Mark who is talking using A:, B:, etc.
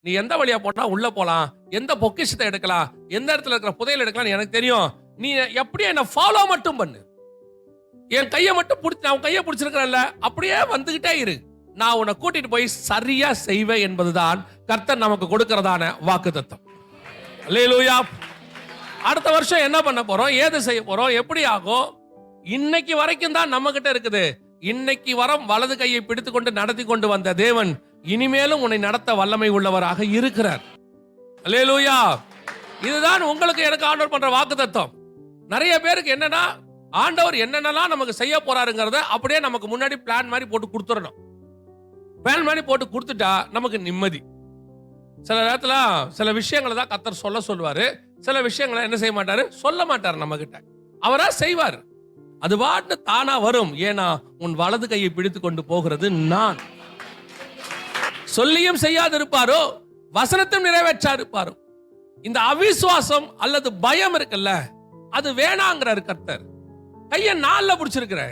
A: நீ எந்த வழியா போனா உள்ள போலாம், எந்த பொக்கிஷத்தை எடுக்கலாம், எந்த இடத்துல இருக்கிற புதையல் எடுக்கலாம் எனக்கு தெரியும். நீ எப்படியே என்ன ஃபாலோ மட்டும் பண்ணு. என் கையை மட்டும் பிடிச்சி, அவன் கையை பிடிச்சிருக்கிறல்ல, அப்படியே வந்துகிட்டே இரு. நான் உன்னை கூட்டிட்டு போய் சரியா செய்வேன் என்பதுதான் கர்த்தர் நமக்கு கொடுக்கிறதான வாக்குத்தத்தம். அல்லேலூயா. அடுத்த வருஷம் என்ன பண்ண போறோம், ஏது செய்ய போறோம், எப்படி ஆகும், இன்னைக்கு வரைக்கும் தான் நம்ம கிட்ட இருக்குது. இன்னைக்கு வரம் வலது கையை பிடித்துக் கொண்டு நடத்தி கொண்டு வந்த தேவன் இனிமேலும் உன்னை நடத்த வல்லமை உள்ளவராக இருக்கிறார். அல்லேலூயா. இதுதான் உங்களுக்கு எனக்கு ஆண்டவர் பண்ற வாக்குத்தத்தம். நிறைய பேருக்கு என்னன்னா, ஆண்டவர் என்னென்னலாம் நமக்கு செய்ய போறாருங்கிறத அப்படியே நமக்கு முன்னாடி பிளான் மாதிரி போட்டு கொடுத்துடணும். பிளான் மாதிரி போட்டு கொடுத்துட்டா நமக்கு நிம்மதி. சில நேரத்துல சில விஷயங்களை தான் கர்த்தர் சொல்லுவாரு, சில விஷயங்களை என்ன செய்ய மாட்டாரு, சொல்ல மாட்டாரு நம்ம கிட்ட. அவரா செய்வார். அது பாட்டு தானா வரும். ஏன்னா உன் வலது கையை பிடித்து கொண்டு போகிறது நான். சொல்லியும் செய்யாதிருப்பாரோ, வசனத்தையும் நிறைவேற்றாதிருப்பாரோ. இந்த அவிசுவாசம் அல்லது பயம் இருக்குல்ல, அது வேணாங்கிறார் கர்த்தர். கையை நாள்ல பிடிச்சிருக்கிற